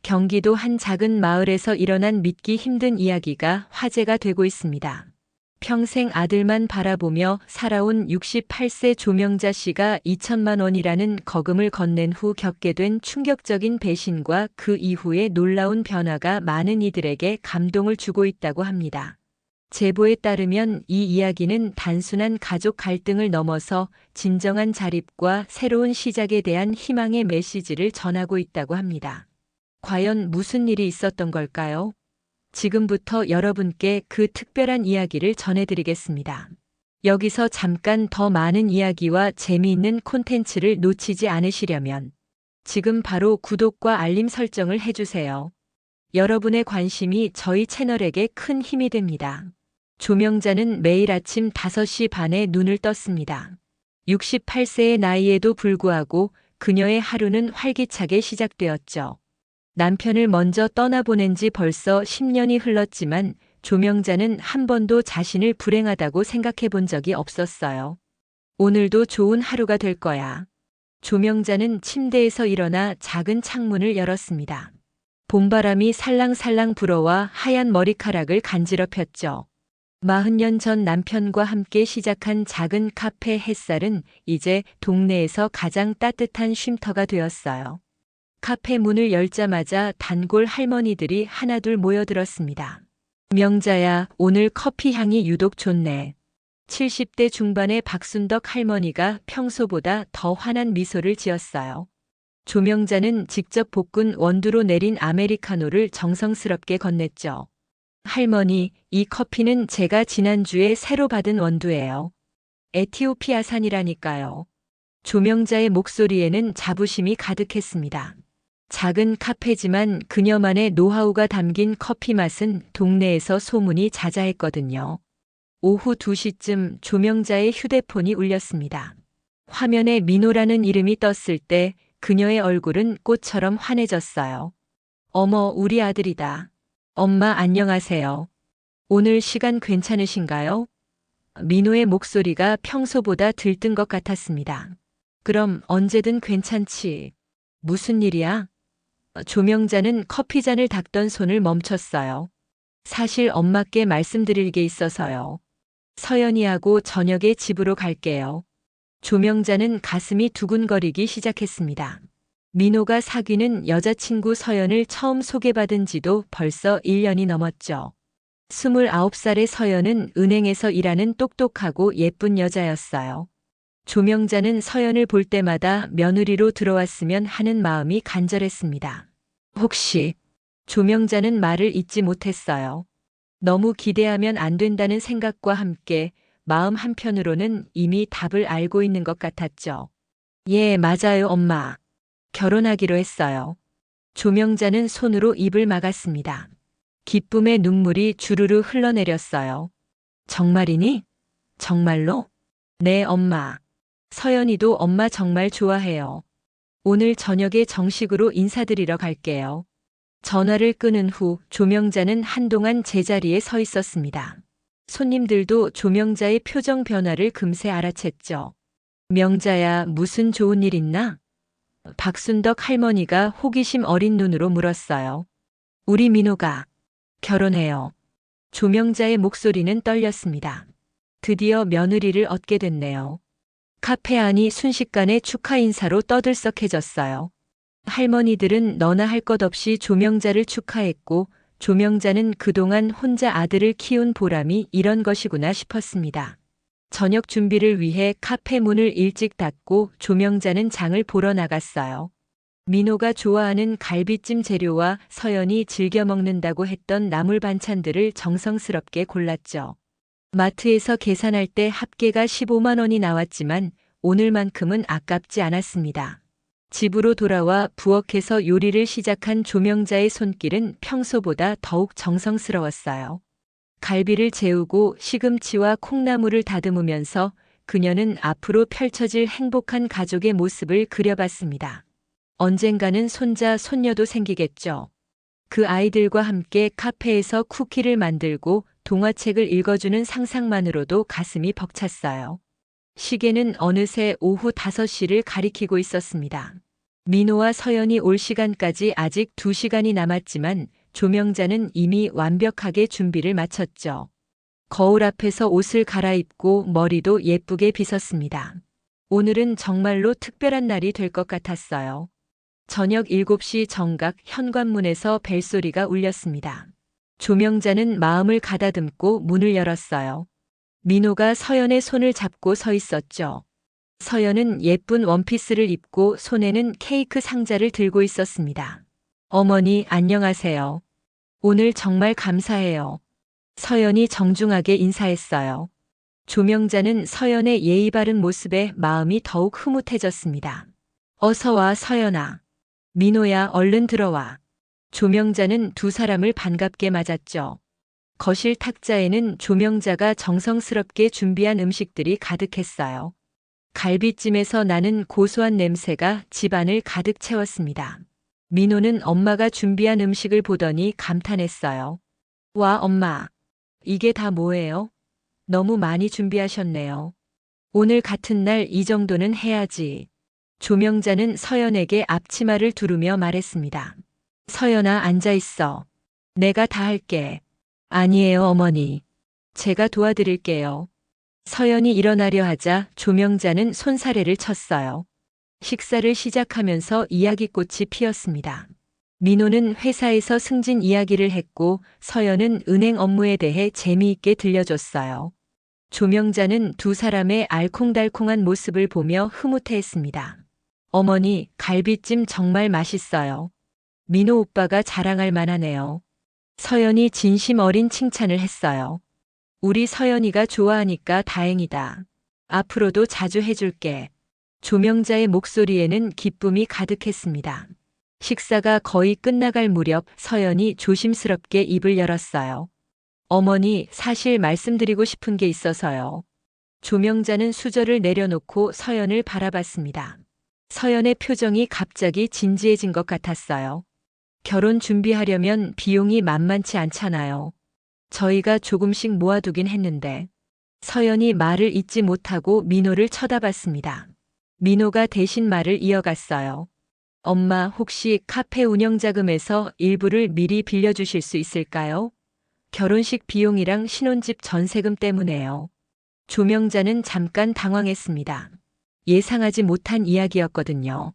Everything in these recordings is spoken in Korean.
경기도 한 작은 마을에서 일어난 믿기 힘든 이야기가 화제가 되고 있습니다. 평생 아들만 바라보며 살아온 68세 조명자 씨가 2천만 원이라는 거금을 건넨 후 겪게 된 충격적인 배신과 그 이후의 놀라운 변화가 많은 이들에게 감동을 주고 있다고 합니다. 제보에 따르면 이 이야기는 단순한 가족 갈등을 넘어서 진정한 자립과 새로운 시작에 대한 희망의 메시지를 전하고 있다고 합니다. 과연 무슨 일이 있었던 걸까요? 지금부터 여러분께 그 특별한 이야기를 전해드리겠습니다. 여기서 잠깐 더 많은 이야기와 재미있는 콘텐츠를 놓치지 않으시려면 지금 바로 구독과 알림 설정을 해주세요. 여러분의 관심이 저희 채널에게 큰 힘이 됩니다. 조명자는 매일 아침 5시 반에 눈을 떴습니다. 68세의 나이에도 불구하고 그녀의 하루는 활기차게 시작되었죠. 남편을 먼저 떠나보낸 지 벌써 10년이 흘렀지만 조명자는 한 번도 자신을 불행하다고 생각해 본 적이 없었어요. 오늘도 좋은 하루가 될 거야. 조명자는 침대에서 일어나 작은 창문을 열었습니다. 봄바람이 살랑살랑 불어와 하얀 머리카락을 간지럽혔죠. 40년 전 남편과 함께 시작한 작은 카페 햇살은 이제 동네에서 가장 따뜻한 쉼터가 되었어요. 카페 문을 열자마자 단골 할머니들이 하나둘 모여들었습니다. 명자야, 오늘 커피 향이 유독 좋네. 70대 중반의 박순덕 할머니가 평소보다 더 환한 미소를 지었어요. 조명자는 직접 볶은 원두로 내린 아메리카노를 정성스럽게 건넸죠. 할머니, 이 커피는 제가 지난주에 새로 받은 원두예요. 에티오피아산이라니까요. 조명자의 목소리에는 자부심이 가득했습니다. 작은 카페지만 그녀만의 노하우가 담긴 커피 맛은 동네에서 소문이 자자했거든요. 오후 2시쯤 조명자의 휴대폰이 울렸습니다. 화면에 민호라는 이름이 떴을 때 그녀의 얼굴은 꽃처럼 환해졌어요. 어머, 우리 아들이다. 엄마 안녕하세요. 오늘 시간 괜찮으신가요? 민호의 목소리가 평소보다 들뜬 것 같았습니다. 그럼 언제든 괜찮지. 무슨 일이야? 조명자는 커피잔을 닦던 손을 멈췄어요. 사실 엄마께 말씀드릴 게 있어서요. 서연이하고 저녁에 집으로 갈게요. 조명자는 가슴이 두근거리기 시작했습니다. 민호가 사귀는 여자친구 서연을 처음 소개받은 지도 벌써 1년이 넘었죠. 29살의 서연은 은행에서 일하는 똑똑하고 예쁜 여자였어요. 조명자는 서연을 볼 때마다 며느리로 들어왔으면 하는 마음이 간절했습니다. 혹시 조명자는 말을 잇지 못했어요. 너무 기대하면 안 된다는 생각과 함께 마음 한편으로는 이미 답을 알고 있는 것 같았죠. 예, 맞아요, 엄마. 결혼하기로 했어요. 조명자는 손으로 입을 막았습니다. 기쁨의 눈물이 주르르 흘러내렸어요. 정말이니? 정말로? 네, 엄마. 서연이도 엄마 정말 좋아해요. 오늘 저녁에 정식으로 인사드리러 갈게요. 전화를 끊은 후 조명자는 한동안 제자리에 서 있었습니다. 손님들도 조명자의 표정 변화를 금세 알아챘죠. 명자야, 무슨 좋은 일 있나? 박순덕 할머니가 호기심 어린 눈으로 물었어요. 우리 민호가 결혼해요. 조명자의 목소리는 떨렸습니다. 드디어 며느리를 얻게 됐네요. 카페 안이 순식간에 축하 인사로 떠들썩해졌어요. 할머니들은 너나 할 것 없이 조명자를 축하했고 조명자는 그동안 혼자 아들을 키운 보람이 이런 것이구나 싶었습니다. 저녁 준비를 위해 카페 문을 일찍 닫고 조명자는 장을 보러 나갔어요. 민호가 좋아하는 갈비찜 재료와 서연이 즐겨 먹는다고 했던 나물 반찬들을 정성스럽게 골랐죠. 마트에서 계산할 때 합계가 15만 원이 나왔지만 오늘만큼은 아깝지 않았습니다. 집으로 돌아와 부엌에서 요리를 시작한 조명자의 손길은 평소보다 더욱 정성스러웠어요. 갈비를 재우고 시금치와 콩나물을 다듬으면서 그녀는 앞으로 펼쳐질 행복한 가족의 모습을 그려봤습니다. 언젠가는 손자, 손녀도 생기겠죠. 그 아이들과 함께 카페에서 쿠키를 만들고 동화책을 읽어주는 상상만으로도 가슴이 벅찼어요. 시계는 어느새 오후 5시를 가리키고 있었습니다. 민호와 서연이 올 시간까지 아직 2시간이 남았지만 조명자는 이미 완벽하게 준비를 마쳤죠. 거울 앞에서 옷을 갈아입고 머리도 예쁘게 빗었습니다. 오늘은 정말로 특별한 날이 될 것 같았어요. 저녁 7시 정각 현관문에서 벨소리가 울렸습니다. 조명자는 마음을 가다듬고 문을 열었어요. 민호가 서연의 손을 잡고 서 있었죠. 서연은 예쁜 원피스를 입고 손에는 케이크 상자를 들고 있었습니다. 어머니, 안녕하세요. 오늘 정말 감사해요. 서연이 정중하게 인사했어요. 조명자는 서연의 예의 바른 모습에 마음이 더욱 흐뭇해졌습니다. 어서 와, 서연아. 민호야, 얼른 들어와. 조명자는 두 사람을 반갑게 맞았죠. 거실 탁자에는 조명자가 정성스럽게 준비한 음식들이 가득했어요. 갈비찜에서 나는 고소한 냄새가 집안을 가득 채웠습니다. 민호는 엄마가 준비한 음식을 보더니 감탄했어요. 와, 엄마. 이게 다 뭐예요? 너무 많이 준비하셨네요. 오늘 같은 날 이 정도는 해야지. 조명자는 서연에게 앞치마를 두르며 말했습니다. 서연아, 앉아 있어. 내가 다 할게. 아니에요, 어머니. 제가 도와드릴게요. 서연이 일어나려 하자 조명자는 손사래를 쳤어요. 식사를 시작하면서 이야기꽃이 피었습니다. 민호는 회사에서 승진 이야기를 했고 서연은 은행 업무에 대해 재미있게 들려줬어요. 조명자는 두 사람의 알콩달콩한 모습을 보며 흐뭇해했습니다. 어머니, 갈비찜 정말 맛있어요. 민호 오빠가 자랑할 만하네요. 서연이 진심 어린 칭찬을 했어요. 우리 서연이가 좋아하니까 다행이다. 앞으로도 자주 해줄게. 조명자의 목소리에는 기쁨이 가득했습니다. 식사가 거의 끝나갈 무렵 서연이 조심스럽게 입을 열었어요. 어머니, 사실 말씀드리고 싶은 게 있어서요. 조명자는 수저를 내려놓고 서연을 바라봤습니다. 서연의 표정이 갑자기 진지해진 것 같았어요. 결혼 준비하려면 비용이 만만치 않잖아요. 저희가 조금씩 모아두긴 했는데. 서연이 말을 잇지 못하고 민호를 쳐다봤습니다. 민호가 대신 말을 이어갔어요. 엄마, 혹시 카페 운영 자금에서 일부를 미리 빌려주실 수 있을까요? 결혼식 비용이랑 신혼집 전세금 때문에요. 조명자는 잠깐 당황했습니다. 예상하지 못한 이야기였거든요.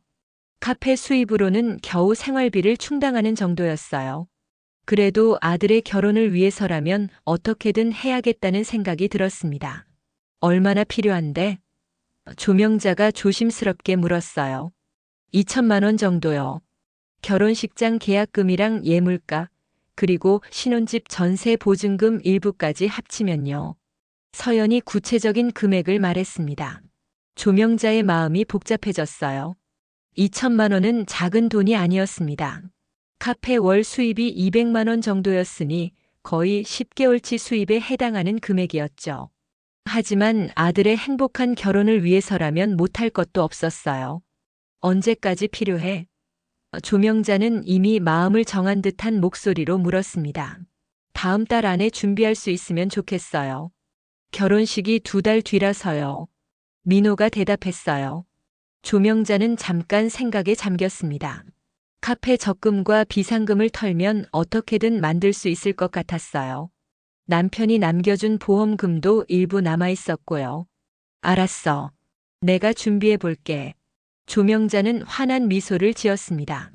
카페 수입으로는 겨우 생활비를 충당하는 정도였어요. 그래도 아들의 결혼을 위해서라면 어떻게든 해야겠다는 생각이 들었습니다. 얼마나 필요한데? 조명자가 조심스럽게 물었어요. 2천만 원 정도요. 결혼식장 계약금이랑 예물가, 그리고 신혼집 전세 보증금 일부까지 합치면요. 서연이 구체적인 금액을 말했습니다. 조명자의 마음이 복잡해졌어요. 2천만 원은 작은 돈이 아니었습니다. 카페 월 수입이 200만 원 정도였으니 거의 10개월치 수입에 해당하는 금액이었죠. 하지만 아들의 행복한 결혼을 위해서라면 못할 것도 없었어요. 언제까지 필요해? 조명자는 이미 마음을 정한 듯한 목소리로 물었습니다. 다음 달 안에 준비할 수 있으면 좋겠어요. 결혼식이 2달 뒤라서요. 민호가 대답했어요. 조명자는 잠깐 생각에 잠겼습니다. 카페 적금과 비상금을 털면 어떻게든 만들 수 있을 것 같았어요. 남편이 남겨준 보험금도 일부 남아 있었고요. 알았어. 내가 준비해 볼게. 조명자는 환한 미소를 지었습니다.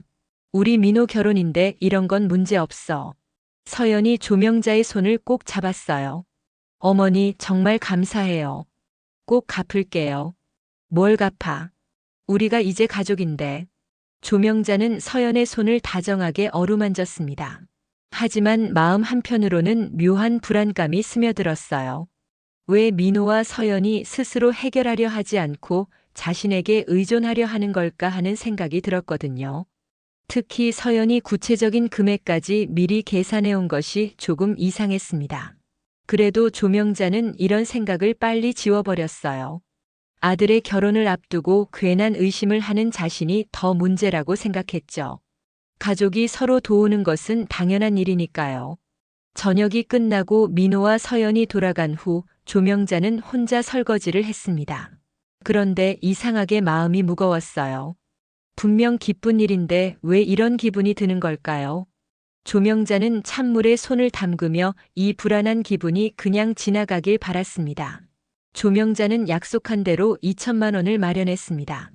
우리 민호 결혼인데 이런 건 문제 없어. 서연이 조명자의 손을 꼭 잡았어요. 어머니, 정말 감사해요. 꼭 갚을게요. 뭘 갚아? 우리가 이제 가족인데. 조명자는 서연의 손을 다정하게 어루만졌습니다. 하지만 마음 한편으로는 묘한 불안감이 스며들었어요. 왜 민호와 서연이 스스로 해결하려 하지 않고 자신에게 의존하려 하는 걸까 하는 생각이 들었거든요. 특히 서연이 구체적인 금액까지 미리 계산해 온 것이 조금 이상했습니다. 그래도 조명자는 이런 생각을 빨리 지워버렸어요. 아들의 결혼을 앞두고 괜한 의심을 하는 자신이 더 문제라고 생각했죠. 가족이 서로 도우는 것은 당연한 일이니까요. 저녁이 끝나고 민호와 서연이 돌아간 후 조명자는 혼자 설거지를 했습니다. 그런데 이상하게 마음이 무거웠어요. 분명 기쁜 일인데 왜 이런 기분이 드는 걸까요? 조명자는 찬물에 손을 담그며 이 불안한 기분이 그냥 지나가길 바랐습니다. 조명자는 약속한 대로 2천만 원을 마련했습니다.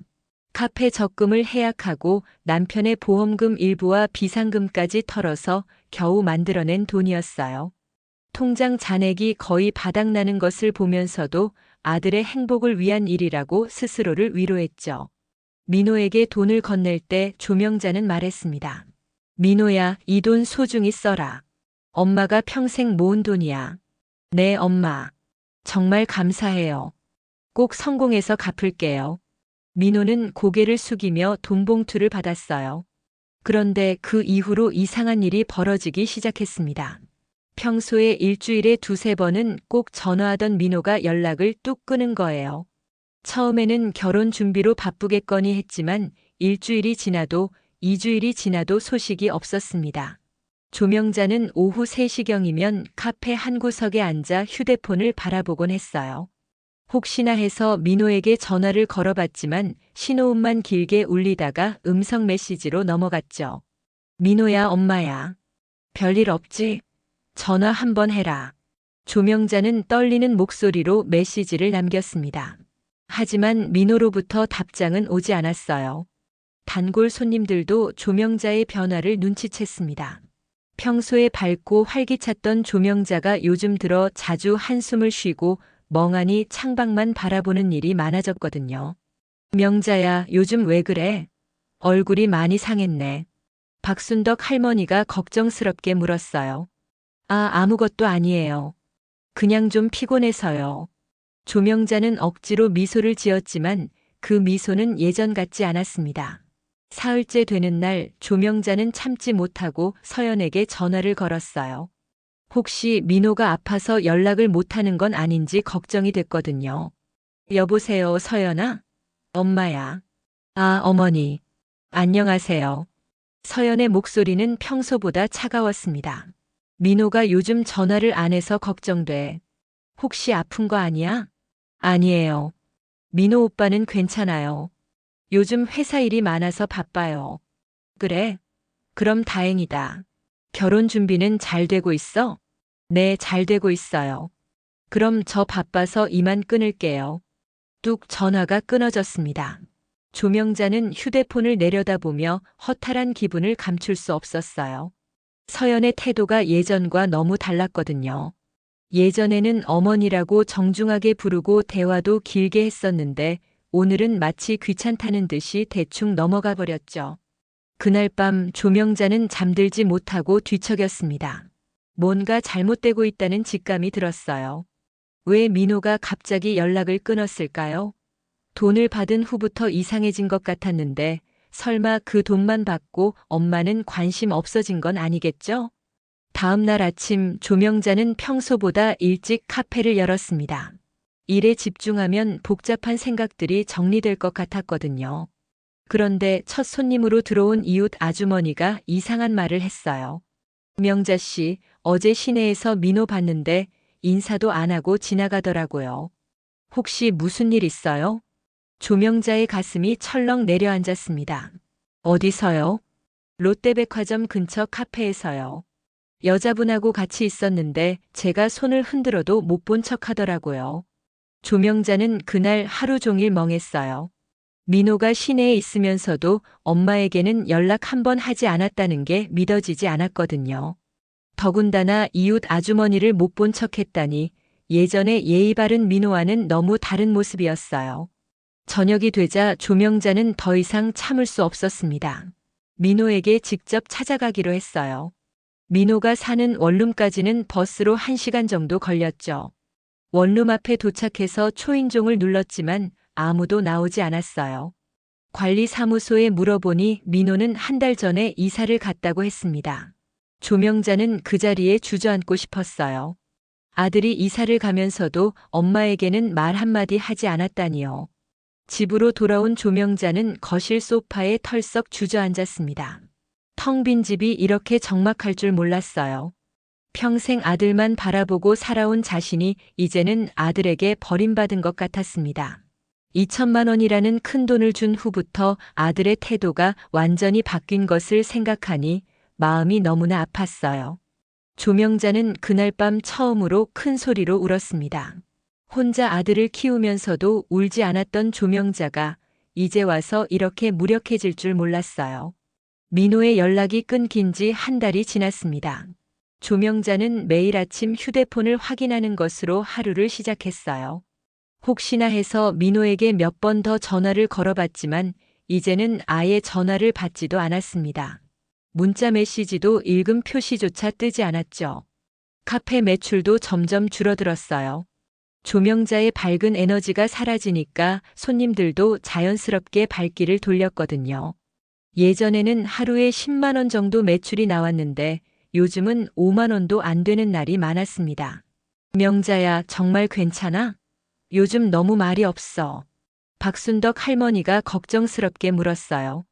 카페 적금을 해약하고 남편의 보험금 일부와 비상금까지 털어서 겨우 만들어낸 돈이었어요. 통장 잔액이 거의 바닥나는 것을 보면서도 아들의 행복을 위한 일이라고 스스로를 위로했죠. 민호에게 돈을 건넬 때 조명자는 말했습니다. 민호야, 이 돈 소중히 써라. 엄마가 평생 모은 돈이야. 네, 엄마. 정말 감사해요. 꼭 성공해서 갚을게요. 민호는 고개를 숙이며 돈 봉투를 받았어요. 그런데 그 이후로 이상한 일이 벌어지기 시작했습니다. 평소에 일주일에 두세 번은 꼭 전화하던 민호가 연락을 뚝 끊은 거예요. 처음에는 결혼 준비로 바쁘겠거니 했지만 일주일이 지나도 2주일이 지나도 소식이 없었습니다. 조명자는 오후 3시경이면 카페 한 구석에 앉아 휴대폰을 바라보곤 했어요. 혹시나 해서 민호에게 전화를 걸어봤지만 신호음만 길게 울리다가 음성 메시지로 넘어갔죠. 민호야, 엄마야. 별일 없지? 전화 한번 해라. 조명자는 떨리는 목소리로 메시지를 남겼습니다. 하지만 민호로부터 답장은 오지 않았어요. 단골 손님들도 조명자의 변화를 눈치챘습니다. 평소에 밝고 활기찼던 조명자가 요즘 들어 자주 한숨을 쉬고 멍하니 창밖만 바라보는 일이 많아졌거든요. 명자야, 요즘 왜 그래? 얼굴이 많이 상했네. 박순덕 할머니가 걱정스럽게 물었어요. 아무것도 아니에요. 그냥 좀 피곤해서요. 조명자는 억지로 미소를 지었지만 그 미소는 예전 같지 않았습니다. 사흘째 되는 날 조명자는 참지 못하고 서연에게 전화를 걸었어요. 혹시 민호가 아파서 연락을 못하는 건 아닌지 걱정이 됐거든요. 여보세요, 서연아? 엄마야. 어머니. 안녕하세요. 서연의 목소리는 평소보다 차가웠습니다. 민호가 요즘 전화를 안 해서 걱정돼. 혹시 아픈 거 아니야? 아니에요. 민호 오빠는 괜찮아요. 요즘 회사 일이 많아서 바빠요. 그래? 그럼 다행이다. 결혼 준비는 잘 되고 있어? 네, 잘 되고 있어요. 그럼 저 바빠서 이만 끊을게요. 뚝 전화가 끊어졌습니다. 조명자는 휴대폰을 내려다보며 허탈한 기분을 감출 수 없었어요. 서연의 태도가 예전과 너무 달랐거든요. 예전에는 어머니라고 정중하게 부르고 대화도 길게 했었는데 오늘은 마치 귀찮다는 듯이 대충 넘어가 버렸죠. 그날 밤 조명자는 잠들지 못하고 뒤척였습니다. 뭔가 잘못되고 있다는 직감이 들었어요. 왜 민호가 갑자기 연락을 끊었을까요? 돈을 받은 후부터 이상해진 것 같았는데 설마 그 돈만 받고 엄마는 관심 없어진 건 아니겠죠? 다음 날 아침 조명자는 평소보다 일찍 카페를 열었습니다. 일에 집중하면 복잡한 생각들이 정리될 것 같았거든요. 그런데 첫 손님으로 들어온 이웃 아주머니가 이상한 말을 했어요. 명자 씨, 어제 시내에서 민호 봤는데 인사도 안 하고 지나가더라고요. 혹시 무슨 일 있어요? 조명자의 가슴이 철렁 내려앉았습니다. 어디서요? 롯데백화점 근처 카페에서요. 여자분하고 같이 있었는데 제가 손을 흔들어도 못 본 척 하더라고요. 조명자는 그날 하루 종일 멍했어요. 민호가 시내에 있으면서도 엄마에게는 연락 한 번 하지 않았다는 게 믿어지지 않았거든요. 더군다나 이웃 아주머니를 못 본 척 했다니 예전에 예의 바른 민호와는 너무 다른 모습이었어요. 저녁이 되자 조명자는 더 이상 참을 수 없었습니다. 민호에게 직접 찾아가기로 했어요. 민호가 사는 원룸까지는 버스로 1시간 정도 걸렸죠. 원룸 앞에 도착해서 초인종을 눌렀지만 아무도 나오지 않았어요. 관리사무소에 물어보니 민호는 한 달 전에 이사를 갔다고 했습니다. 조명자는 그 자리에 주저앉고 싶었어요. 아들이 이사를 가면서도 엄마에게는 말 한마디 하지 않았다니요. 집으로 돌아온 조명자는 거실 소파에 털썩 주저앉았습니다. 텅 빈 집이 이렇게 적막할 줄 몰랐어요. 평생 아들만 바라보고 살아온 자신이 이제는 아들에게 버림받은 것 같았습니다. 2천만 원이라는 큰 돈을 준 후부터 아들의 태도가 완전히 바뀐 것을 생각하니 마음이 너무나 아팠어요. 조명자는 그날 밤 처음으로 큰 소리로 울었습니다. 혼자 아들을 키우면서도 울지 않았던 조명자가 이제 와서 이렇게 무력해질 줄 몰랐어요. 민호의 연락이 끊긴 지 한 달이 지났습니다. 조명자는 매일 아침 휴대폰을 확인하는 것으로 하루를 시작했어요. 혹시나 해서 민호에게 몇 번 더 전화를 걸어봤지만 이제는 아예 전화를 받지도 않았습니다. 문자 메시지도 읽음 표시조차 뜨지 않았죠. 카페 매출도 점점 줄어들었어요. 조명자의 밝은 에너지가 사라지니까 손님들도 자연스럽게 발길을 돌렸거든요. 예전에는 하루에 10만 원 정도 매출이 나왔는데 요즘은 5만 원도 안 되는 날이 많았습니다. 명자야, 정말 괜찮아? 요즘 너무 말이 없어. 박순덕 할머니가 걱정스럽게 물었어요.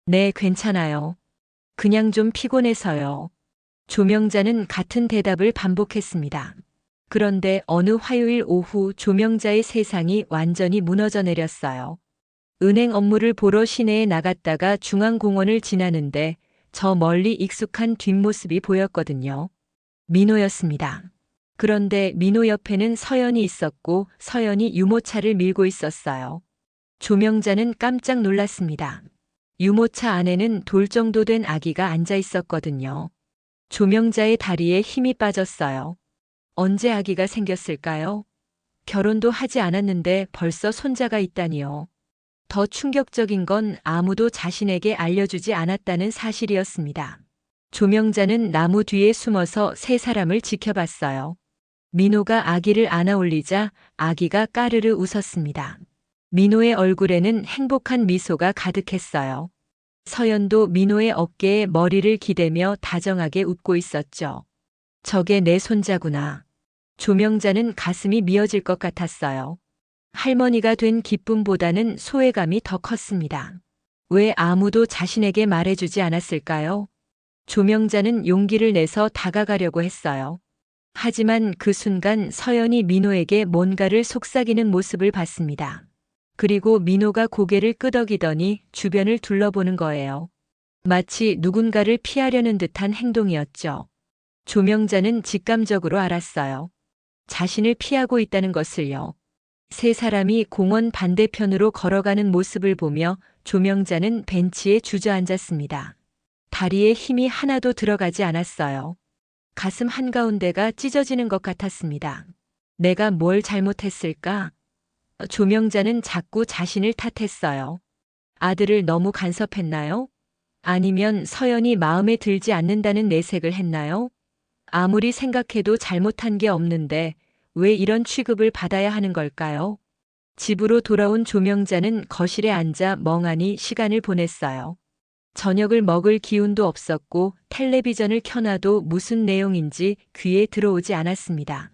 네, 괜찮아요. 그냥 좀 피곤해서요. 조명자는 같은 대답을 반복했습니다. 그런데 어느 화요일 오후 조명자의 세상이 완전히 무너져 내렸어요. 은행 업무를 보러 시내에 나갔다가 중앙공원을 지나는데 저 멀리 익숙한 뒷모습이 보였거든요. 민호였습니다. 그런데 민호 옆에는 서연이 있었고 서연이 유모차를 밀고 있었어요. 조명자는 깜짝 놀랐습니다. 유모차 안에는 돌 정도 된 아기가 앉아 있었거든요. 조명자의 다리에 힘이 빠졌어요. 언제 아기가 생겼을까요? 결혼도 하지 않았는데 벌써 손자가 있다니요. 더 충격적인 건 아무도 자신에게 알려주지 않았다는 사실이었습니다. 조명자는 나무 뒤에 숨어서 세 사람을 지켜봤어요. 민호가 아기를 안아 올리자 아기가 까르르 웃었습니다. 민호의 얼굴에는 행복한 미소가 가득했어요. 서연도 민호의 어깨에 머리를 기대며 다정하게 웃고 있었죠. 저게 내 손자구나. 조명자는 가슴이 미어질 것 같았어요. 할머니가 된 기쁨보다는 소외감이 더 컸습니다. 왜 아무도 자신에게 말해주지 않았을까요? 조명자는 용기를 내서 다가가려고 했어요. 하지만 그 순간 서연이 민호에게 뭔가를 속삭이는 모습을 봤습니다. 그리고 민호가 고개를 끄덕이더니 주변을 둘러보는 거예요. 마치 누군가를 피하려는 듯한 행동이었죠. 조명자는 직감적으로 알았어요. 자신을 피하고 있다는 것을요. 세 사람이 공원 반대편으로 걸어가는 모습을 보며 조명자는 벤치에 주저앉았습니다. 다리에 힘이 하나도 들어가지 않았어요. 가슴 한가운데가 찢어지는 것 같았습니다. 내가 뭘 잘못했을까? 조명자는 자꾸 자신을 탓했어요. 아들을 너무 간섭했나요? 아니면 서연이 마음에 들지 않는다는 내색을 했나요? 아무리 생각해도 잘못한 게 없는데 왜 이런 취급을 받아야 하는 걸까요? 집으로 돌아온 조명자는 거실에 앉아 멍하니 시간을 보냈어요. 저녁을 먹을 기운도 없었고 텔레비전을 켜놔도 무슨 내용인지 귀에 들어오지 않았습니다.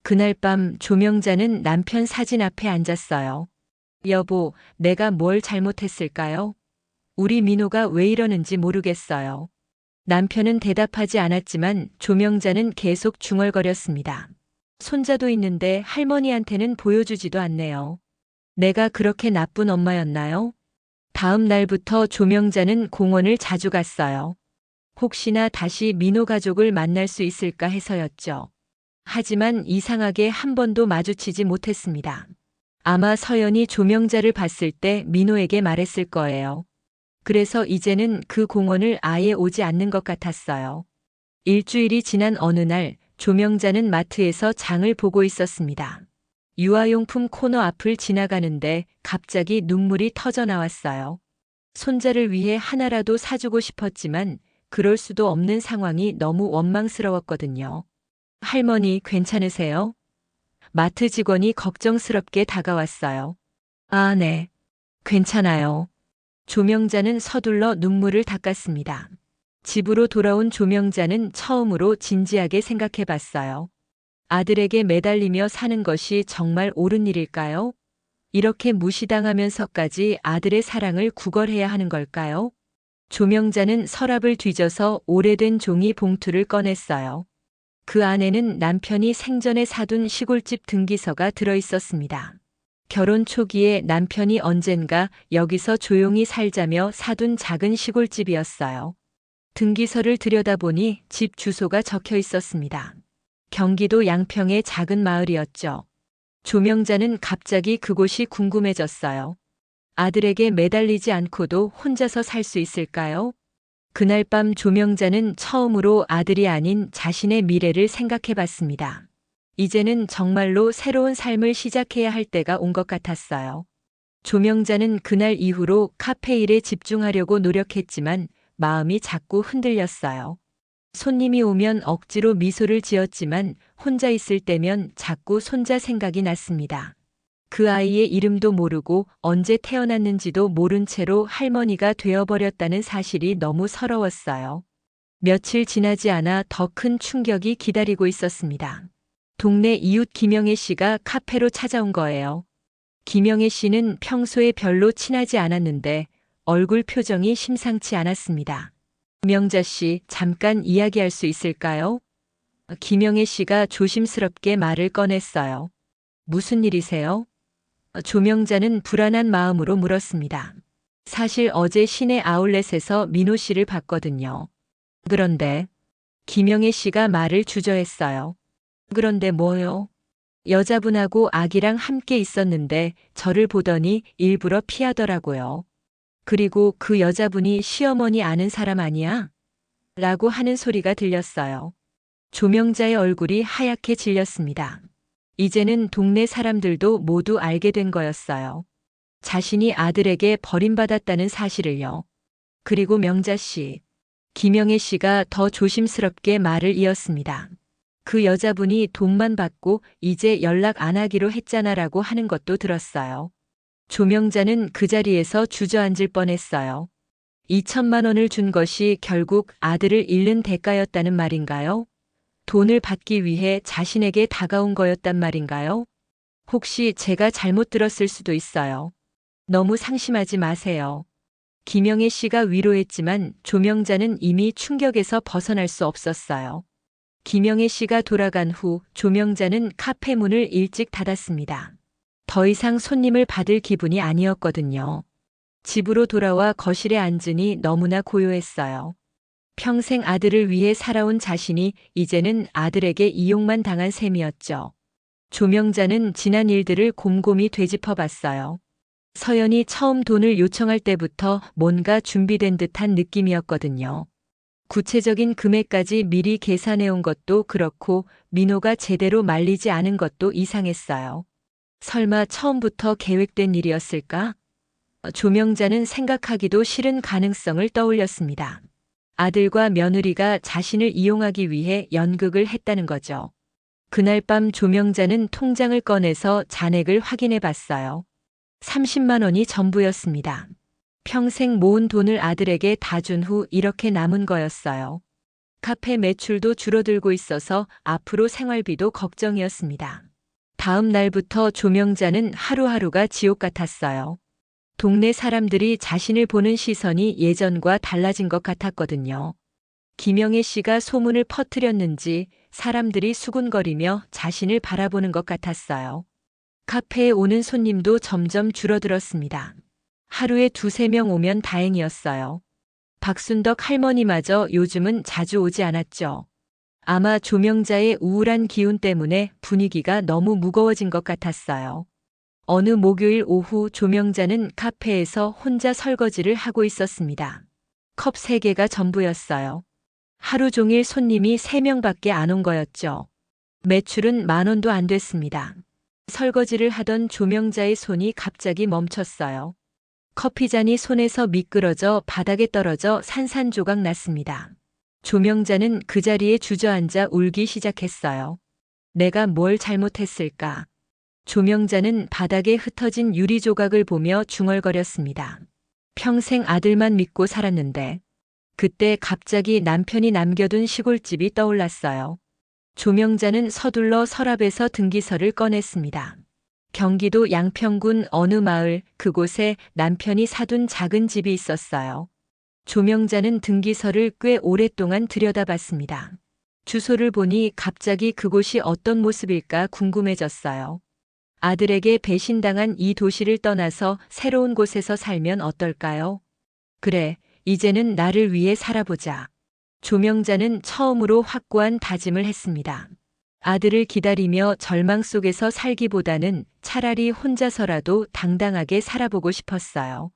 그날 밤 조명자는 남편 사진 앞에 앉았어요. 여보, 내가 뭘 잘못했을까요? 우리 민호가 왜 이러는지 모르겠어요. 남편은 대답하지 않았지만 조명자는 계속 중얼거렸습니다. 손자도 있는데 할머니한테는 보여주지도 않네요. 내가 그렇게 나쁜 엄마였나요? 다음 날부터 조명자는 공원을 자주 갔어요. 혹시나 다시 민호 가족을 만날 수 있을까 해서였죠. 하지만 이상하게 한 번도 마주치지 못했습니다. 아마 서연이 조명자를 봤을 때 민호에게 말했을 거예요. 그래서 이제는 그 공원을 아예 오지 않는 것 같았어요. 일주일이 지난 어느 날 조명자는 마트에서 장을 보고 있었습니다. 유아용품 코너 앞을 지나가는데 갑자기 눈물이 터져 나왔어요. 손자를 위해 하나라도 사주고 싶었지만 그럴 수도 없는 상황이 너무 원망스러웠거든요. 할머니, 괜찮으세요? 마트 직원이 걱정스럽게 다가왔어요. 아, 네. 괜찮아요. 조명자는 서둘러 눈물을 닦았습니다. 집으로 돌아온 조명자는 처음으로 진지하게 생각해 봤어요. 아들에게 매달리며 사는 것이 정말 옳은 일일까요? 이렇게 무시당하면서까지 아들의 사랑을 구걸해야 하는 걸까요? 조명자는 서랍을 뒤져서 오래된 종이 봉투를 꺼냈어요. 그 안에는 남편이 생전에 사둔 시골집 등기서가 들어 있었습니다. 결혼 초기에 남편이 언젠가 여기서 조용히 살자며 사둔 작은 시골집이었어요. 등기서를 들여다보니 집 주소가 적혀 있었습니다. 경기도 양평의 작은 마을이었죠. 조명자는 갑자기 그곳이 궁금해졌어요. 아들에게 매달리지 않고도 혼자서 살 수 있을까요? 그날 밤 조명자는 처음으로 아들이 아닌 자신의 미래를 생각해 봤습니다. 이제는 정말로 새로운 삶을 시작해야 할 때가 온 것 같았어요. 조명자는 그날 이후로 카페 일에 집중하려고 노력했지만 마음이 자꾸 흔들렸어요. 손님이 오면 억지로 미소를 지었지만 혼자 있을 때면 자꾸 손자 생각이 났습니다. 그 아이의 이름도 모르고 언제 태어났는지도 모른 채로 할머니가 되어버렸다는 사실이 너무 서러웠어요. 며칠 지나지 않아 더 큰 충격이 기다리고 있었습니다. 동네 이웃 김영애 씨가 카페로 찾아온 거예요. 김영애 씨는 평소에 별로 친하지 않았는데 얼굴 표정이 심상치 않았습니다. 명자 씨, 잠깐 이야기할 수 있을까요? 김영애 씨가 조심스럽게 말을 꺼냈어요. 무슨 일이세요? 조명자는 불안한 마음으로 물었습니다. 사실 어제 시내 아울렛에서 민호 씨를 봤거든요. 그런데 김영애 씨가 말을 주저했어요. 그런데 뭐요? 여자분하고 아기랑 함께 있었는데 저를 보더니 일부러 피하더라고요. 그리고 그 여자분이 시어머니 아는 사람 아니야? 라고 하는 소리가 들렸어요. 조명자의 얼굴이 하얗게 질렸습니다. 이제는 동네 사람들도 모두 알게 된 거였어요. 자신이 아들에게 버림받았다는 사실을요. 그리고 명자 씨, 김영애 씨가 더 조심스럽게 말을 이었습니다. 그 여자분이 돈만 받고 이제 연락 안 하기로 했잖아라고 하는 것도 들었어요. 조명자는 그 자리에서 주저앉을 뻔했어요. 2천만 원을 준 것이 결국 아들을 잃는 대가였다는 말인가요? 돈을 받기 위해 자신에게 다가온 거였단 말인가요? 혹시 제가 잘못 들었을 수도 있어요. 너무 상심하지 마세요. 김영애 씨가 위로했지만 조명자는 이미 충격에서 벗어날 수 없었어요. 김영애 씨가 돌아간 후 조명자는 카페 문을 일찍 닫았습니다. 더 이상 손님을 받을 기분이 아니었거든요. 집으로 돌아와 거실에 앉으니 너무나 고요했어요. 평생 아들을 위해 살아온 자신이 이제는 아들에게 이용만 당한 셈이었죠. 조명자는 지난 일들을 곰곰이 되짚어 봤어요. 서연이 처음 돈을 요청할 때부터 뭔가 준비된 듯한 느낌이었거든요. 구체적인 금액까지 미리 계산해 온 것도 그렇고 민호가 제대로 말리지 않은 것도 이상했어요. 설마 처음부터 계획된 일이었을까? 조명자는 생각하기도 싫은 가능성을 떠올렸습니다. 아들과 며느리가 자신을 이용하기 위해 연극을 했다는 거죠. 그날 밤 조명자는 통장을 꺼내서 잔액을 확인해 봤어요. 30만 원이 전부였습니다. 평생 모은 돈을 아들에게 다 준 후 이렇게 남은 거였어요. 카페 매출도 줄어들고 있어서 앞으로 생활비도 걱정이었습니다. 다음 날부터 조명자는 하루하루가 지옥 같았어요. 동네 사람들이 자신을 보는 시선이 예전과 달라진 것 같았거든요. 김영애 씨가 소문을 퍼뜨렸는지 사람들이 수군거리며 자신을 바라보는 것 같았어요. 카페에 오는 손님도 점점 줄어들었습니다. 하루에 2~3명 오면 다행이었어요. 박순덕 할머니마저 요즘은 자주 오지 않았죠. 아마 조명자의 우울한 기운 때문에 분위기가 너무 무거워진 것 같았어요. 어느 목요일 오후 조명자는 카페에서 혼자 설거지를 하고 있었습니다. 컵 3개가 전부였어요. 하루 종일 손님이 3명밖에 안 온 거였죠. 매출은 10,000원도 안 됐습니다. 설거지를 하던 조명자의 손이 갑자기 멈췄어요. 커피잔이 손에서 미끄러져 바닥에 떨어져 산산조각 났습니다. 조명자는 그 자리에 주저앉아 울기 시작했어요. 내가 뭘 잘못했을까? 조명자는 바닥에 흩어진 유리 조각을 보며 중얼거렸습니다. 평생 아들만 믿고 살았는데 그때 갑자기 남편이 남겨둔 시골집이 떠올랐어요. 조명자는 서둘러 서랍에서 등기서를 꺼냈습니다. 경기도 양평군 어느 마을 그곳에 남편이 사둔 작은 집이 있었어요. 조명자는 등기서를 꽤 오랫동안 들여다봤습니다. 주소를 보니 갑자기 그곳이 어떤 모습일까 궁금해졌어요. 아들에게 배신당한 이 도시를 떠나서 새로운 곳에서 살면 어떨까요? 그래, 이제는 나를 위해 살아보자. 조명자는 처음으로 확고한 다짐을 했습니다. 아들을 기다리며 절망 속에서 살기보다는 차라리 혼자서라도 당당하게 살아보고 싶었어요.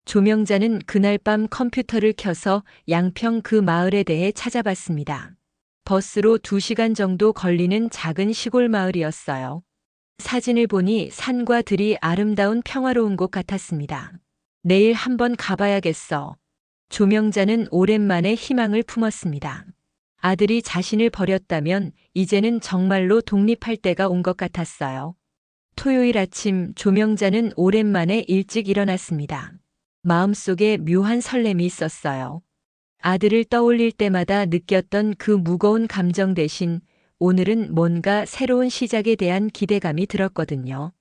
조명자는 그날 밤 컴퓨터를 켜서 양평 그 마을에 대해 찾아봤습니다. 버스로 2시간 정도 걸리는 작은 시골 마을이었어요. 사진을 보니 산과 들이 아름다운 평화로운 곳 같았습니다. 내일 한번 가봐야겠어. 조명자는 오랜만에 희망을 품었습니다. 아들이 자신을 버렸다면 이제는 정말로 독립할 때가 온 것 같았어요. 토요일 아침 조명자는 오랜만에 일찍 일어났습니다. 마음속에 묘한 설렘이 있었어요. 아들을 떠올릴 때마다 느꼈던 그 무거운 감정 대신 오늘은 뭔가 새로운 시작에 대한 기대감이 들었거든요.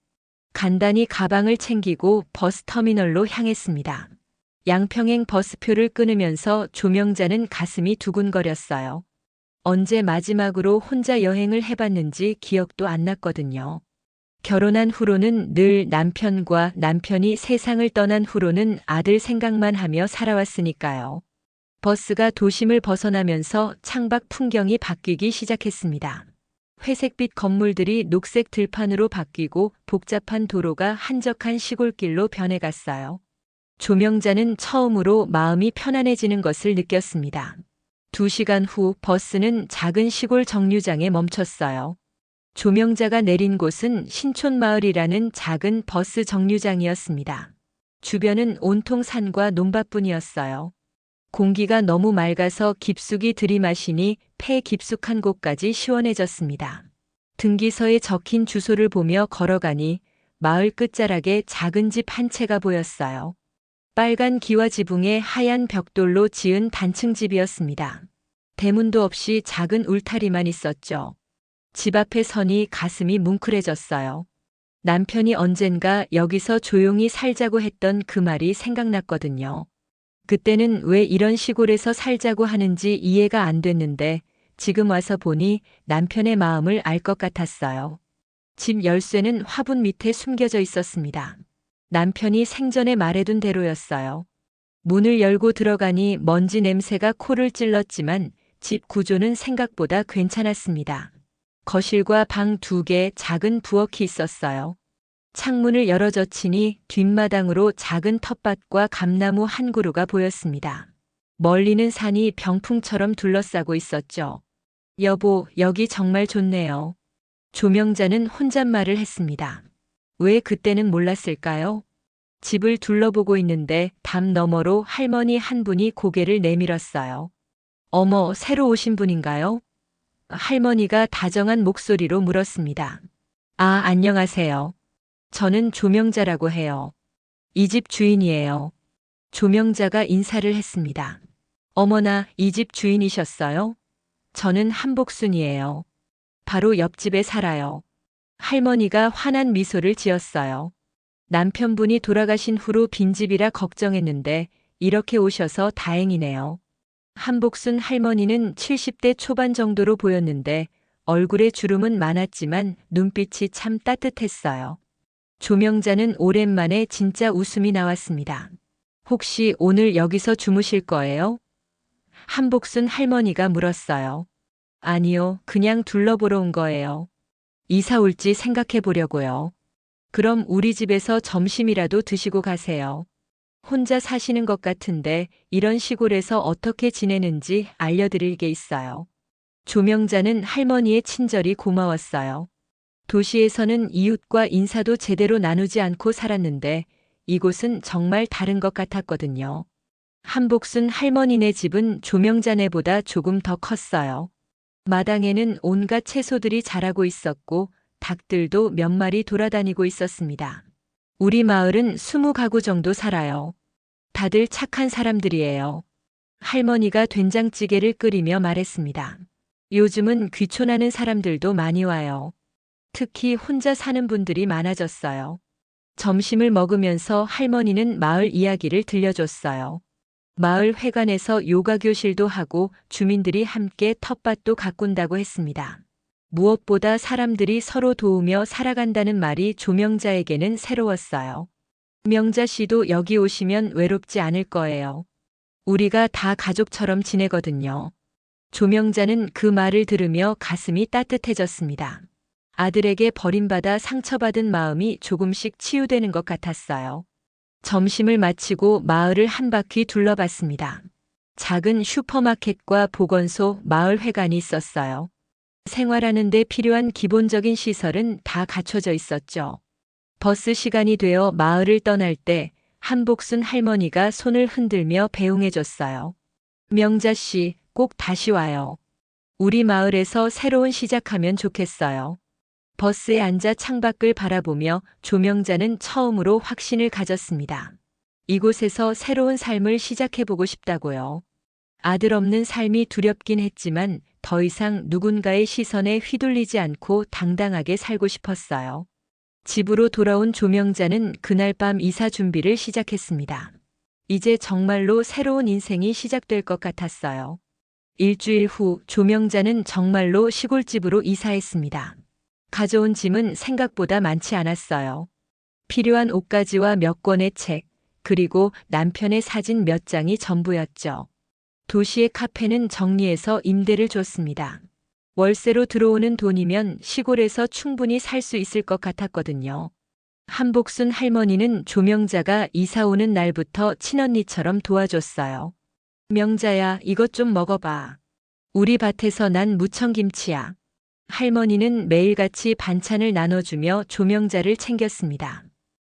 간단히 가방을 챙기고 버스 터미널로 향했습니다. 양평행 버스표를 끊으면서 조명자는 가슴이 두근거렸어요. 언제 마지막으로 혼자 여행을 해봤는지 기억도 안 났거든요. 결혼한 후로는 늘 남편과 남편이 세상을 떠난 후로는 아들 생각만 하며 살아왔으니까요. 버스가 도심을 벗어나면서 창밖 풍경이 바뀌기 시작했습니다. 회색빛 건물들이 녹색 들판으로 바뀌고 복잡한 도로가 한적한 시골길로 변해갔어요. 조명자는 처음으로 마음이 편안해지는 것을 느꼈습니다. 2시간 후 버스는 작은 시골 정류장에 멈췄어요. 조명자가 내린 곳은 신촌마을이라는 작은 버스 정류장이었습니다. 주변은 온통 산과 논밭뿐이었어요. 공기가 너무 맑아서 깊숙이 들이마시니 폐 깊숙한 곳까지 시원해졌습니다. 등기서에 적힌 주소를 보며 걸어가니 마을 끝자락에 작은 집 한 채가 보였어요. 빨간 기와 지붕에 하얀 벽돌로 지은 단층 집이었습니다. 대문도 없이 작은 울타리만 있었죠. 집 앞에 서니 가슴이 뭉클해졌어요. 남편이 언젠가 여기서 조용히 살자고 했던 그 말이 생각났거든요. 그때는 왜 이런 시골에서 살자고 하는지 이해가 안 됐는데 지금 와서 보니 남편의 마음을 알 것 같았어요. 집 열쇠는 화분 밑에 숨겨져 있었습니다. 남편이 생전에 말해둔 대로였어요. 문을 열고 들어가니 먼지 냄새가 코를 찔렀지만 집 구조는 생각보다 괜찮았습니다. 거실과 방 2개, 작은 부엌이 있었어요. 창문을 열어젖히니 뒷마당으로 작은 텃밭과 감나무 한 그루가 보였습니다. 멀리는 산이 병풍처럼 둘러싸고 있었죠. 여보, 여기 정말 좋네요. 조명자는 혼잣말을 했습니다. 왜 그때는 몰랐을까요? 집을 둘러보고 있는데 담 너머로 할머니 한 분이 고개를 내밀었어요. 어머, 새로 오신 분인가요? 할머니가 다정한 목소리로 물었습니다. 아, 안녕하세요. 저는 조명자라고 해요. 이 집 주인이에요. 조명자가 인사를 했습니다. 어머나, 이 집 주인이셨어요? 저는 한복순이에요. 바로 옆집에 살아요. 할머니가 환한 미소를 지었어요. 남편분이 돌아가신 후로 빈집이라 걱정했는데 이렇게 오셔서 다행이네요. 한복순 할머니는 70대 초반 정도로 보였는데 얼굴에 주름은 많았지만 눈빛이 참 따뜻했어요. 조명자는 오랜만에 진짜 웃음이 나왔습니다. 혹시 오늘 여기서 주무실 거예요? 한복순 할머니가 물었어요. 아니요, 그냥 둘러보러 온 거예요. 이사 올지 생각해 보려고요. 그럼 우리 집에서 점심이라도 드시고 가세요. 혼자 사시는 것 같은데 이런 시골에서 어떻게 지내는지 알려드릴 게 있어요. 조명자는 할머니의 친절이 고마웠어요. 도시에서는 이웃과 인사도 제대로 나누지 않고 살았는데 이곳은 정말 다른 것 같았거든요. 한복순 할머니네 집은 조명자네보다 조금 더 컸어요. 마당에는 온갖 채소들이 자라고 있었고 닭들도 몇 마리 돌아다니고 있었습니다. 우리 마을은 20가구 정도 살아요. 다들 착한 사람들이에요. 할머니가 된장찌개를 끓이며 말했습니다. 요즘은 귀촌하는 사람들도 많이 와요. 특히 혼자 사는 분들이 많아졌어요. 점심을 먹으면서 할머니는 마을 이야기를 들려줬어요. 마을 회관에서 요가 교실도 하고 주민들이 함께 텃밭도 가꾼다고 했습니다. 무엇보다 사람들이 서로 도우며 살아간다는 말이 조명자에게는 새로웠어요. 명자 씨도 여기 오시면 외롭지 않을 거예요. 우리가 다 가족처럼 지내거든요. 조명자는 그 말을 들으며 가슴이 따뜻해졌습니다. 아들에게 버림받아 상처받은 마음이 조금씩 치유되는 것 같았어요. 점심을 마치고 마을을 한 바퀴 둘러봤습니다. 작은 슈퍼마켓과 보건소, 마을 회관이 있었어요. 생활하는 데 필요한 기본적인 시설은 다 갖춰져 있었죠. 버스 시간이 되어 마을을 떠날 때 한복순 할머니가 손을 흔들며 배웅해줬어요. 명자 씨, 꼭 다시 와요. 우리 마을에서 새로운 시작하면 좋겠어요. 버스에 앉아 창밖을 바라보며 조명자는 처음으로 확신을 가졌습니다. 이곳에서 새로운 삶을 시작해보고 싶다고요. 아들 없는 삶이 두렵긴 했지만 더 이상 누군가의 시선에 휘둘리지 않고 당당하게 살고 싶었어요. 집으로 돌아온 조명자는 그날 밤 이사 준비를 시작했습니다. 이제 정말로 새로운 인생이 시작될 것 같았어요. 일주일 후 조명자는 정말로 시골집으로 이사했습니다. 가져온 짐은 생각보다 많지 않았어요. 필요한 옷가지와 몇 권의 책, 그리고 남편의 사진 몇 장이 전부였죠. 도시의 카페는 정리해서 임대를 줬습니다. 월세로 들어오는 돈이면 시골에서 충분히 살 수 있을 것 같았거든요. 한복순 할머니는 조명자가 이사 오는 날부터 친언니처럼 도와줬어요. 명자야, 이것 좀 먹어봐. 우리 밭에서 난 무청김치야. 할머니는 매일같이 반찬을 나눠주며 조명자를 챙겼습니다.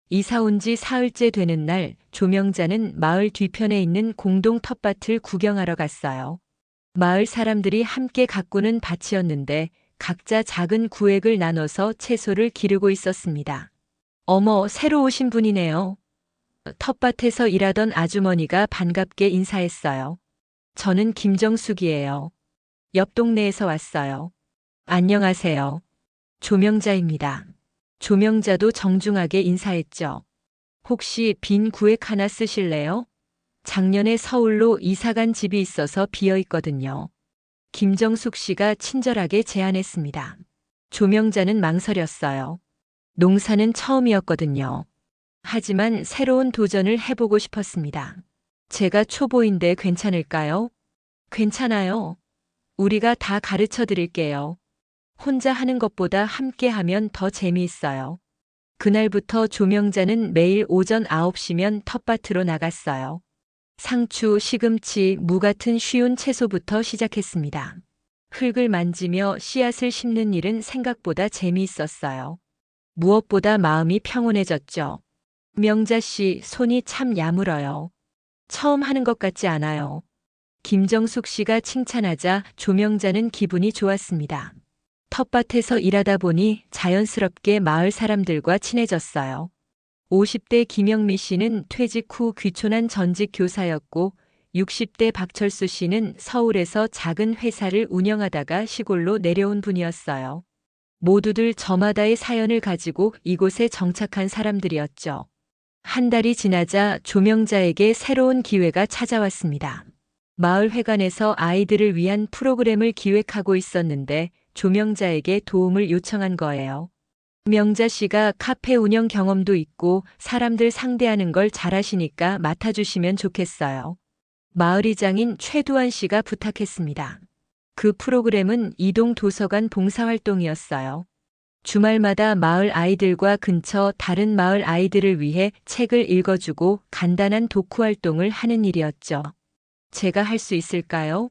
이사 온 지 사흘째 되는 날, 조명자는 마을 뒤편에 있는 공동 텃밭을 구경하러 갔어요. 마을 사람들이 함께 가꾸는 밭이었는데 각자 작은 구획을 나눠서 채소를 기르고 있었습니다. 어머, 새로 오신 분이네요. 텃밭에서 일하던 아주머니가 반갑게 인사했어요. 저는 김정숙이에요. 옆 동네에서 왔어요. 안녕하세요. 조명자입니다. 조명자도 정중하게 인사했죠. 혹시 빈 구획 하나 쓰실래요? 작년에 서울로 이사간 집이 있어서 비어 있거든요. 김정숙 씨가 친절하게 제안했습니다. 조명자는 망설였어요. 농사는 처음이었거든요. 하지만 새로운 도전을 해보고 싶었습니다. 제가 초보인데 괜찮을까요? 괜찮아요. 우리가 다 가르쳐 드릴게요. 혼자 하는 것보다 함께 하면 더 재미있어요. 그날부터 조명자는 매일 오전 9시면 텃밭으로 나갔어요. 상추, 시금치, 무 같은 쉬운 채소부터 시작했습니다. 흙을 만지며 씨앗을 심는 일은 생각보다 재미있었어요. 무엇보다 마음이 평온해졌죠. 명자 씨, 손이 참 야물어요. 처음 하는 것 같지 않아요. 김정숙 씨가 칭찬하자 조명자는 기분이 좋았습니다. 텃밭에서 일하다 보니 자연스럽게 마을 사람들과 친해졌어요. 50대 김영미 씨는 퇴직 후 귀촌한 전직 교사였고 60대 박철수 씨는 서울에서 작은 회사를 운영하다가 시골로 내려온 분이었어요. 모두들 저마다의 사연을 가지고 이곳에 정착한 사람들이었죠. 한 달이 지나자 조명자에게 새로운 기회가 찾아왔습니다. 마을 회관에서 아이들을 위한 프로그램을 기획하고 있었는데 조명자에게 도움을 요청한 거예요. 명자 씨가 카페 운영 경험도 있고 사람들 상대하는 걸 잘하시니까 맡아주시면 좋겠어요. 마을이장인 최두환 씨가 부탁했습니다. 그 프로그램은 이동 도서관 봉사활동이었어요. 주말마다 마을 아이들과 근처 다른 마을 아이들을 위해 책을 읽어주고 간단한 독후 활동을 하는 일이었죠. 제가 할 수 있을까요?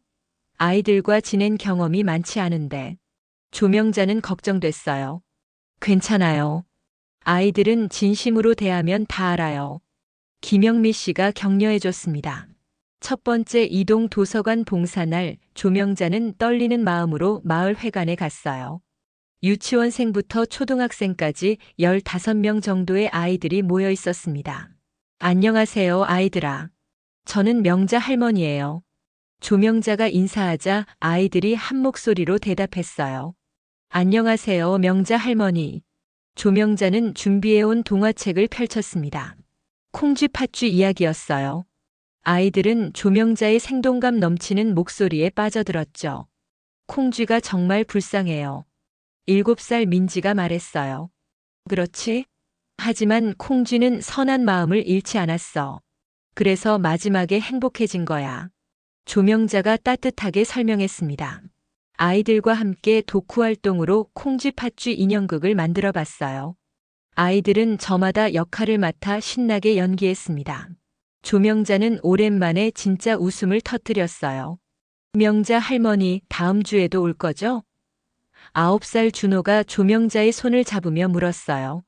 아이들과 지낸 경험이 많지 않은데. 조명자는 걱정됐어요. 괜찮아요. 아이들은 진심으로 대하면 다 알아요. 김영미 씨가 격려해줬습니다. 첫 번째 이동 도서관 봉사날, 조명자는 떨리는 마음으로 마을 회관에 갔어요. 유치원생부터 초등학생까지 15명 정도의 아이들이 모여 있었습니다. 안녕하세요, 아이들아. 저는 명자 할머니예요. 조명자가 인사하자 아이들이 한 목소리로 대답했어요. 안녕하세요, 명자 할머니. 조명자는 준비해온 동화책을 펼쳤습니다. 콩쥐 팥쥐 이야기였어요. 아이들은 조명자의 생동감 넘치는 목소리에 빠져들었죠. 콩쥐가 정말 불쌍해요. 7살 민지가 말했어요. 그렇지? 하지만 콩쥐는 선한 마음을 잃지 않았어. 그래서 마지막에 행복해진 거야. 조명자가 따뜻하게 설명했습니다. 아이들과 함께 독후 활동으로 콩쥐 팥쥐 인형극을 만들어 봤어요. 아이들은 저마다 역할을 맡아 신나게 연기했습니다. 조명자는 오랜만에 진짜 웃음을 터뜨렸어요. 명자 할머니 다음 주에도 올 거죠? 9살 준호가 조명자의 손을 잡으며 물었어요.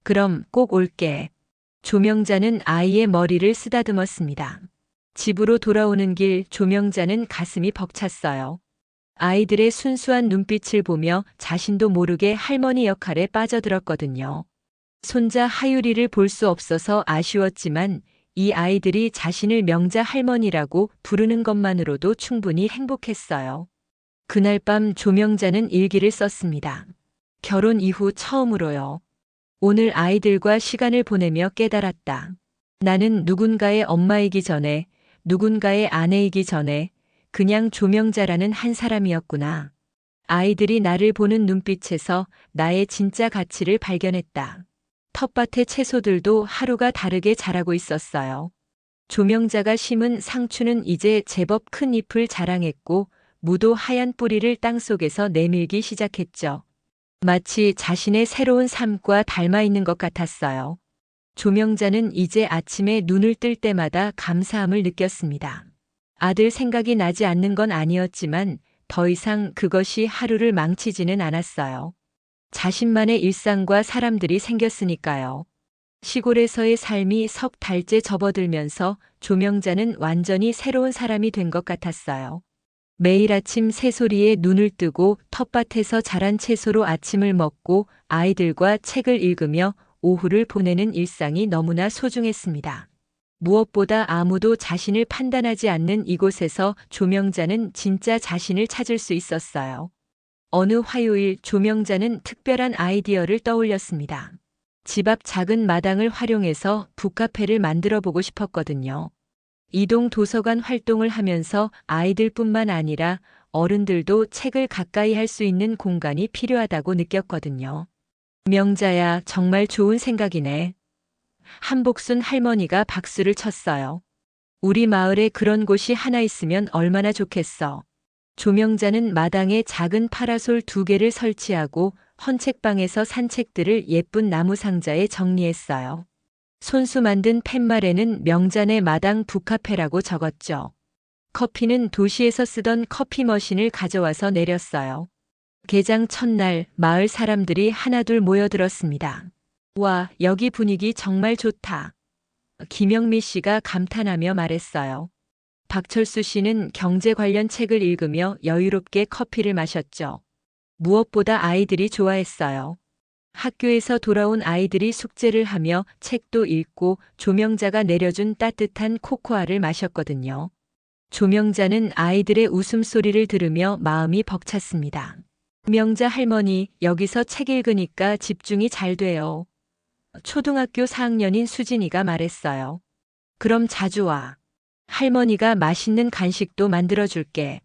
그럼 꼭 올게. 조명자는 아이의 머리를 쓰다듬었습니다. 집으로 돌아오는 길 조명자는 가슴이 벅찼어요. 아이들의 순수한 눈빛을 보며 자신도 모르게 할머니 역할에 빠져들었거든요. 손자 하유리를 볼 수 없어서 아쉬웠지만 이 아이들이 자신을 명자 할머니라고 부르는 것만으로도 충분히 행복했어요. 그날 밤 조명자는 일기를 썼습니다. 결혼 이후 처음으로요. 오늘 아이들과 시간을 보내며 깨달았다. 나는 누군가의 엄마이기 전에, 누군가의 아내이기 전에 그냥 조명자라는 한 사람이었구나. 아이들이 나를 보는 눈빛에서 나의 진짜 가치를 발견했다. 텃밭의 채소들도 하루가 다르게 자라고 있었어요. 조명자가 심은 상추는 이제 제법 큰 잎을 자랑했고 무도 하얀 뿌리를 땅속에서 내밀기 시작했죠. 마치 자신의 새로운 삶과 닮아 있는 것 같았어요. 조명자는 이제 아침에 눈을 뜰 때마다 감사함을 느꼈습니다. 아들 생각이 나지 않는 건 아니었지만 더 이상 그것이 하루를 망치지는 않았어요. 자신만의 일상과 사람들이 생겼으니까요. 시골에서의 삶이 석 달째 접어들면서 조명자는 완전히 새로운 사람이 된 것 같았어요. 매일 아침 새소리에 눈을 뜨고 텃밭에서 자란 채소로 아침을 먹고 아이들과 책을 읽으며 오후를 보내는 일상이 너무나 소중했습니다. 무엇보다 아무도 자신을 판단하지 않는 이곳에서 조명자는 진짜 자신을 찾을 수 있었어요. 어느 화요일 조명자는 특별한 아이디어를 떠올렸습니다. 집 앞 작은 마당을 활용해서 북카페를 만들어 보고 싶었거든요. 이동 도서관 활동을 하면서 아이들뿐만 아니라 어른들도 책을 가까이 할 수 있는 공간이 필요하다고 느꼈거든요. 명자야, 정말 좋은 생각이네. 한복순 할머니가 박수를 쳤어요. 우리 마을에 그런 곳이 하나 있으면 얼마나 좋겠어. 조명자는 마당에 작은 파라솔 2개를 설치하고 헌책방에서 산 책들을 예쁜 나무 상자에 정리했어요. 손수 만든 팻말에는 명잔의 마당 북카페라고 적었죠. 커피는 도시에서 쓰던 커피 머신을 가져와서 내렸어요. 개장 첫날 마을 사람들이 하나둘 모여들었습니다. 와, 여기 분위기 정말 좋다. 김영미 씨가 감탄하며 말했어요. 박철수 씨는 경제 관련 책을 읽으며 여유롭게 커피를 마셨죠. 무엇보다 아이들이 좋아했어요. 학교에서 돌아온 아이들이 숙제를 하며 책도 읽고 조명자가 내려준 따뜻한 코코아를 마셨거든요. 조명자는 아이들의 웃음소리를 들으며 마음이 벅찼습니다. 명자 할머니, 여기서 책 읽으니까 집중이 잘 돼요. 초등학교 4학년인 수진이가 말했어요. 그럼 자주 와. 할머니가 맛있는 간식도 만들어줄게.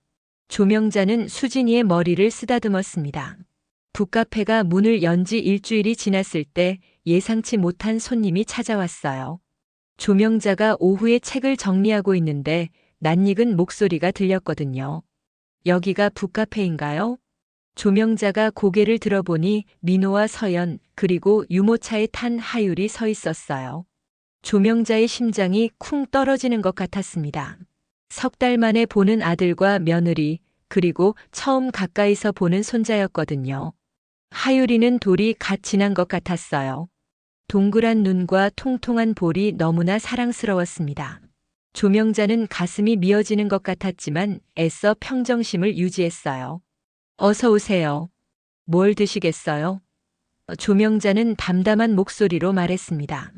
조명자는 수진이의 머리를 쓰다듬었습니다. 북카페가 문을 연 지 일주일이 지났을 때 예상치 못한 손님이 찾아왔어요. 조명자가 오후에 책을 정리하고 있는데 낯익은 목소리가 들렸거든요. 여기가 북카페인가요? 조명자가 고개를 들어보니 민호와 서연 그리고 유모차에 탄 하율이 서 있었어요. 조명자의 심장이 쿵 떨어지는 것 같았습니다. 석 달 만에 보는 아들과 며느리 그리고 처음 가까이서 보는 손자였거든요. 하율이는 돌이 갓 지난 것 같았어요. 동그란 눈과 통통한 볼이 너무나 사랑스러웠습니다. 조명자는 가슴이 미어지는 것 같았지만 애써 평정심을 유지했어요. 어서 오세요. 뭘 드시겠어요? 조명자는 담담한 목소리로 말했습니다.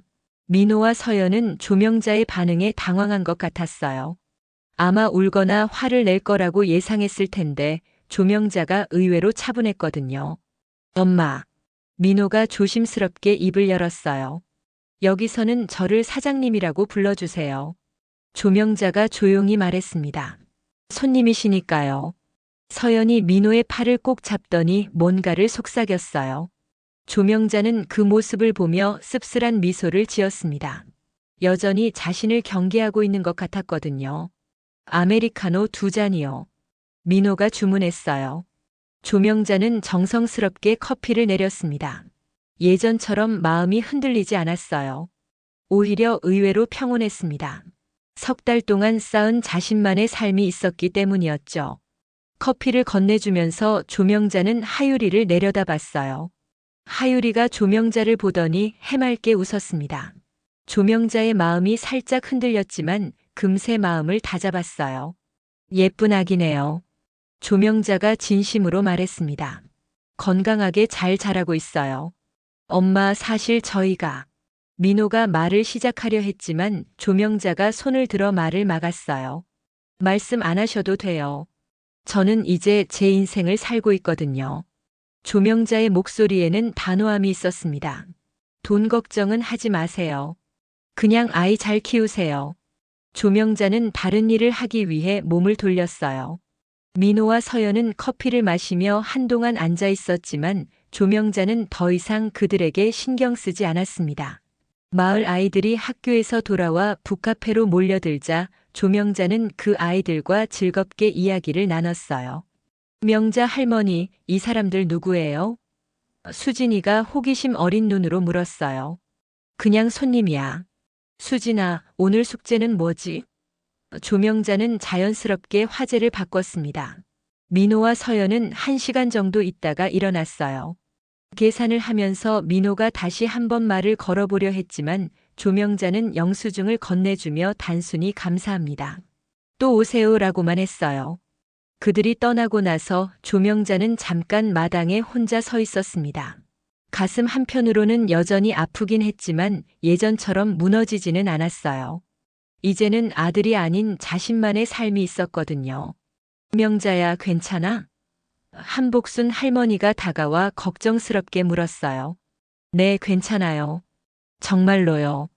민호와 서연은 조명자의 반응에 당황한 것 같았어요. 아마 울거나 화를 낼 거라고 예상했을 텐데 조명자가 의외로 차분했거든요. 엄마. 민호가 조심스럽게 입을 열었어요. 여기서는 저를 사장님이라고 불러주세요. 조명자가 조용히 말했습니다. 손님이시니까요. 서연이 민호의 팔을 꼭 잡더니 뭔가를 속삭였어요. 조명자는 그 모습을 보며 씁쓸한 미소를 지었습니다. 여전히 자신을 경계하고 있는 것 같았거든요. 아메리카노 2잔이요. 민호가 주문했어요. 조명자는 정성스럽게 커피를 내렸습니다. 예전처럼 마음이 흔들리지 않았어요. 오히려 의외로 평온했습니다. 3달 동안 쌓은 자신만의 삶이 있었기 때문이었죠. 커피를 건네주면서 조명자는 하유리를 내려다봤어요. 하유리가 조명자를 보더니 해맑게 웃었습니다. 조명자의 마음이 살짝 흔들렸지만 금세 마음을 다잡았어요. 예쁜 아기네요. 조명자가 진심으로 말했습니다. 건강하게 잘 자라고 있어요. 엄마, 사실 저희가. 민호가 말을 시작하려 했지만 조명자가 손을 들어 말을 막았어요. 말씀 안 하셔도 돼요. 저는 이제 제 인생을 살고 있거든요. 조명자의 목소리에는 단호함이 있었습니다. 돈 걱정은 하지 마세요. 그냥 아이 잘 키우세요. 조명자는 다른 일을 하기 위해 몸을 돌렸어요. 민호와 서연은 커피를 마시며 한동안 앉아 있었지만 조명자는 더 이상 그들에게 신경 쓰지 않았습니다. 마을 아이들이 학교에서 돌아와 북카페로 몰려들자 조명자는 그 아이들과 즐겁게 이야기를 나눴어요. 명자 할머니, 이 사람들 누구예요? 수진이가 호기심 어린 눈으로 물었어요. 그냥 손님이야. 수진아, 오늘 숙제는 뭐지? 조명자는 자연스럽게 화제를 바꿨습니다. 민호와 서연은 1시간 정도 있다가 일어났어요. 계산을 하면서 민호가 다시 한번 말을 걸어보려 했지만 조명자는 영수증을 건네주며 단순히 감사합니다. 또 오세요라고만 했어요. 그들이 떠나고 나서 조명자는 잠깐 마당에 혼자 서 있었습니다. 가슴 한편으로는 여전히 아프긴 했지만 예전처럼 무너지지는 않았어요. 이제는 아들이 아닌 자신만의 삶이 있었거든요. 명자야, 괜찮아? 한복순 할머니가 다가와 걱정스럽게 물었어요. 네, 괜찮아요. 정말로요.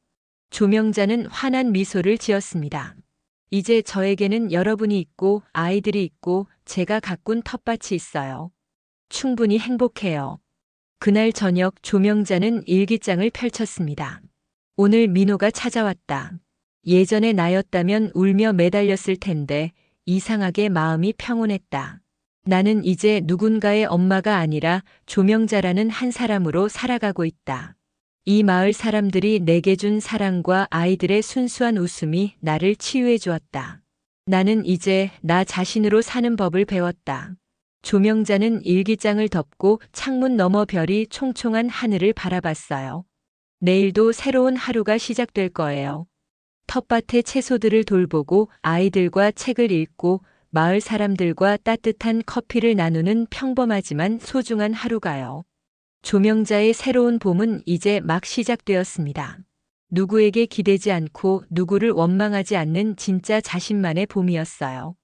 조명자는 환한 미소를 지었습니다. 이제 저에게는 여러분이 있고 아이들이 있고 제가 가꾼 텃밭이 있어요. 충분히 행복해요. 그날 저녁 조명자는 일기장을 펼쳤습니다. 오늘 민호가 찾아왔다. 예전의 나였다면 울며 매달렸을 텐데 이상하게 마음이 평온했다. 나는 이제 누군가의 엄마가 아니라 조명자라는 한 사람으로 살아가고 있다. 이 마을 사람들이 내게 준 사랑과 아이들의 순수한 웃음이 나를 치유해 주었다. 나는 이제 나 자신으로 사는 법을 배웠다. 조명자는 일기장을 덮고 창문 너머 별이 총총한 하늘을 바라봤어요. 내일도 새로운 하루가 시작될 거예요. 텃밭의 채소들을 돌보고 아이들과 책을 읽고 마을 사람들과 따뜻한 커피를 나누는 평범하지만 소중한 하루가요. 조명자의 새로운 봄은 이제 막 시작되었습니다. 누구에게 기대지 않고 누구를 원망하지 않는 진짜 자신만의 봄이었어요.